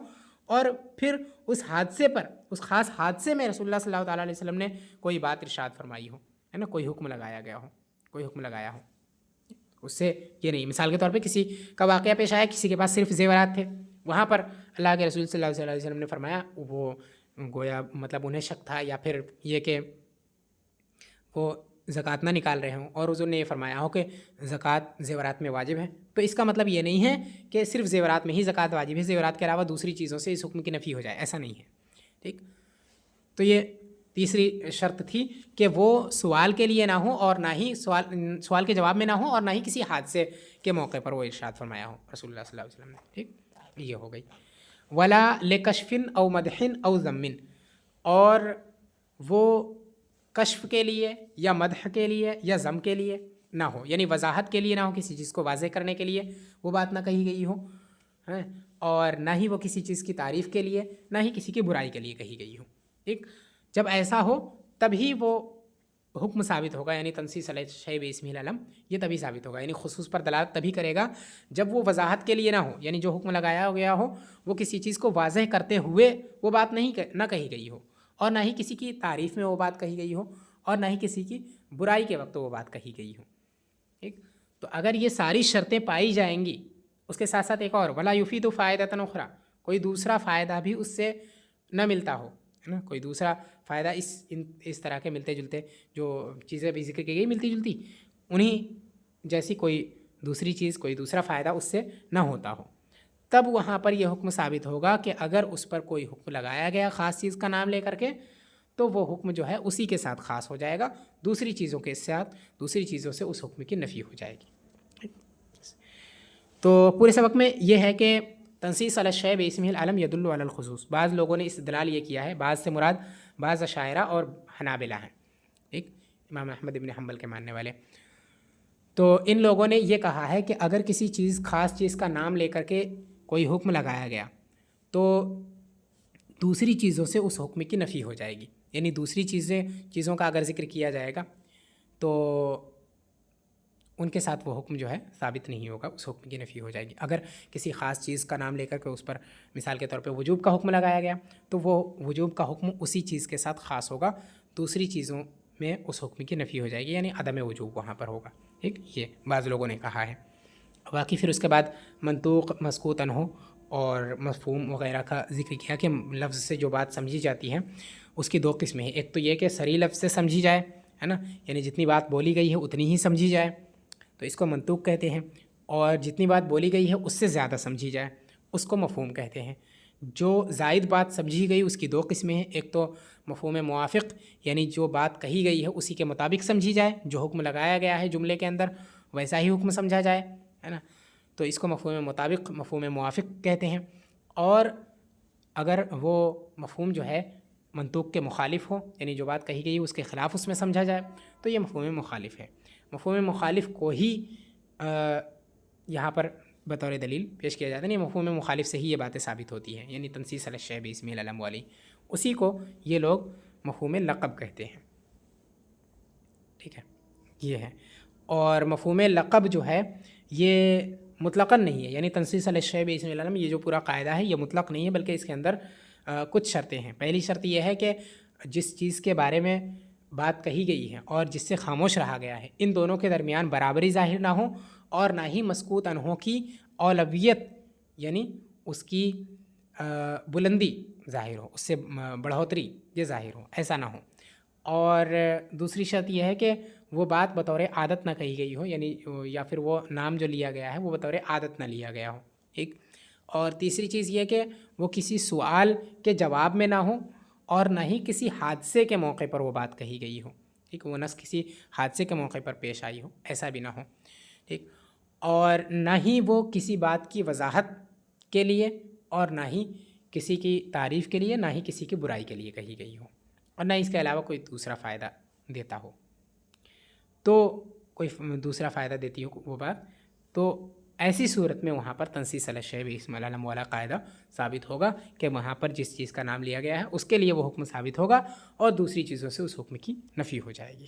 اور پھر اس حادثے پر، اس خاص حادثے میں رسول اللہ صلی اللہ تعالیٰ علیہ وسلم نے کوئی بات ارشاد فرمائی ہو ہے نا، کوئی حکم لگایا گیا ہو، کوئی حکم لگایا ہو. اس سے یہ نہیں. مثال کے طور پہ کسی کا واقعہ پیش آیا، کسی کے پاس صرف زیورات تھے، وہاں پر اللہ کے رسول صلی اللہ علیہ وسلم نے فرمایا، وہ گویا مطلب انہیں شک تھا یا پھر یہ کہ وہ زکوٰۃ نہ نکال رہے ہوں اور حضور نے یہ فرمایا ہو کہ زکوٰۃ زیورات میں واجب ہے، تو اس کا مطلب یہ نہیں ہے کہ صرف زیورات میں ہی زکوٰۃ واجب ہے، زیورات کے علاوہ دوسری چیزوں سے اس حکم کی نفی ہو جائے، ایسا نہیں ہے. ٹھیک. تو یہ تیسری شرط تھی کہ وہ سوال کے لیے نہ ہو اور نہ ہی سوال کے جواب میں نہ ہو اور نہ ہی کسی حادثے کے موقع پر وہ ارشاد فرمایا ہو رسول اللہ صلی اللہ علیہ وسلم نے. ٹھیک. یہ ہو گئی. ولا لکشف او مدح او ذم، اور وہ کشف کے لیے یا مدح کے لیے یا ذم کے لیے نہ ہو، یعنی وضاحت کے لیے نہ ہو، کسی چیز کو واضح کرنے کے لیے وہ بات نہ کہی گئی ہو، اور نہ ہی وہ کسی چیز کی تعریف کے لیے، نہ ہی کسی کی برائی کے لیے کہی گئی ہو. ٹھیک. جب ایسا ہو تبھی وہ حکم ثابت ہوگا، یعنی تنصیص علی الشیء باسمہ العلم یہ تبھی ثابت ہوگا، یعنی خصوص پر دلالت تبھی کرے گا جب وہ وضاحت کے لیے نہ ہو، یعنی جو حکم لگایا گیا ہو وہ کسی چیز کو واضح کرتے ہوئے وہ بات نہ کہی گئی ہو، اور نہ ہی کسی کی تعریف میں وہ بات کہی گئی ہو، اور نہ ہی کسی کی برائی کے وقت وہ بات کہی گئی ہو. ٹھیک. تو اگر یہ ساری شرطیں پائی جائیں گی، اس کے ساتھ ساتھ ایک اور ولا یفید فائدۃ اخری، کوئی دوسرا فائدہ بھی اس سے نہ ملتا ہو، ہے نا، کوئی دوسرا فائدہ اس طرح کے ملتے جلتے جو چیزیں بھی ذکر کی گئی ملتی جلتی انہیں جیسی کوئی دوسری چیز، کوئی دوسرا فائدہ اس سے نہ ہوتا ہو، تب وہاں پر یہ حکم ثابت ہوگا کہ اگر اس پر کوئی حکم لگایا گیا خاص چیز کا نام لے کر کے، تو وہ حکم جو ہے اسی کے ساتھ خاص ہو جائے گا، دوسری چیزوں کے ساتھ دوسری چیزوں سے اس حکم کی نفی ہو جائے گی. تو پورے سبق میں یہ ہے کہ تنصیص علی الشیء باسمہ العلم یدل علی الخصوص. بعض لوگوں نے استدلال یہ کیا ہے، بعض سے مراد بعض اشاعرہ اور حنابلہ ہیں، ٹھیک، امام احمد بن حنبل کے ماننے والے. تو ان لوگوں نے یہ کہا ہے کہ اگر کسی چیز خاص چیز کا نام لے کر کے کوئی حکم لگایا گیا تو دوسری چیزوں سے اس حکم کی نفی ہو جائے گی، یعنی دوسری چیزوں کا اگر ذکر کیا جائے گا تو ان کے ساتھ وہ حکم جو ہے ثابت نہیں ہوگا، اس حکم کی نفی ہو جائے گی. اگر کسی خاص چیز کا نام لے کر کے اس پر مثال کے طور پہ وجوب کا حکم لگایا گیا تو وہ وجوب کا حکم اسی چیز کے ساتھ خاص ہوگا، دوسری چیزوں میں اس حکم کی نفی ہو جائے گی، یعنی عدم وجوب وہاں پر ہوگا. ٹھیک. یہ بعض لوگوں نے کہا ہے. باقی پھر اس کے بعد منطوق، مسکوت عنہ اور مفہوم وغیرہ کا ذکر کیا کہ لفظ سے جو بات سمجھی جاتی ہے اس کی دو قسمیں ہیں. ایک تو یہ کہ صریح لفظ سے سمجھی جائے، ہے نا، یعنی جتنی بات بولی گئی ہے اتنی ہی سمجھی جائے، تو اس کو منطوق کہتے ہیں. اور جتنی بات بولی گئی ہے اس سے زیادہ سمجھی جائے اس کو مفہوم کہتے ہیں. جو زائد بات سمجھی گئی اس کی دو قسمیں ہیں. ایک تو مفہوم موافق، یعنی جو بات کہی گئی ہے اسی کے مطابق سمجھی جائے، جو حکم لگایا گیا ہے جملے کے اندر ویسا ہی حکم سمجھا جائے، ہے نا، تو اس کو مفہوم مطابق، مفہوم موافق کہتے ہیں. اور اگر وہ مفہوم جو ہے منطوق کے مخالف ہو، یعنی جو بات کہی گئی اس کے خلاف اس میں سمجھا جائے، تو یہ مفہوم مخالف ہے. مفہوم مخالف کو ہی یہاں پر بطور دلیل پیش کیا جاتا ہے. نہیں، مفہوم مخالف سے ہی یہ باتیں ثابت ہوتی ہیں، یعنی تنصیص علی الشیء باسمہ العلم والی، اسی کو یہ لوگ مفہوم لقب کہتے ہیں. ٹھیک ہے، یہ ہے. اور مفہوم لقب جو ہے یہ مطلقاً نہیں ہے، یعنی تنصیص علی الشیء باسمہ العلم یہ جو پورا قاعدہ ہے یہ مطلق نہیں ہے، بلکہ اس کے اندر کچھ شرطیں ہیں. پہلی شرط یہ ہے کہ جس چیز کے بارے میں بات کہی گئی ہے اور جس سے خاموش رہا گیا ہے، ان دونوں کے درمیان برابری ظاہر نہ ہو، اور نہ ہی مسکوت عنہوں کی اولویت، یعنی اس کی بلندی ظاہر ہو، اس سے بڑھوتری یہ ظاہر ہو، ایسا نہ ہو. اور دوسری شرط یہ ہے کہ وہ بات بطور عادت نہ کہی گئی ہو، یعنی یا پھر وہ نام جو لیا گیا ہے وہ بطور عادت نہ لیا گیا ہو. ٹھیک. اور تیسری چیز یہ کہ وہ کسی سوال کے جواب میں نہ ہو، اور نہ ہی کسی حادثے کے موقع پر وہ بات کہی گئی ہو. ٹھیک، وہ نص کسی حادثے کے موقع پر پیش آئی ہو، ایسا بھی نہ ہو. ٹھیک. اور نہ ہی وہ کسی بات کی وضاحت کے لیے، اور نہ ہی کسی کی تعریف کے لیے، نہ ہی کسی کی برائی کے لیے کہی گئی ہو، اور نہ اس کے علاوہ کوئی دوسرا فائدہ دیتا ہو. تو کوئی دوسرا فائدہ دیتی ہو وہ بات، تو ایسی صورت میں وہاں پر تنصیص علی الشیء باسمہ العلم والا قاعدہ ثابت ہوگا کہ وہاں پر جس چیز کا نام لیا گیا ہے اس کے لیے وہ حکم ثابت ہوگا، اور دوسری چیزوں سے اس حکم کی نفی ہو جائے گی.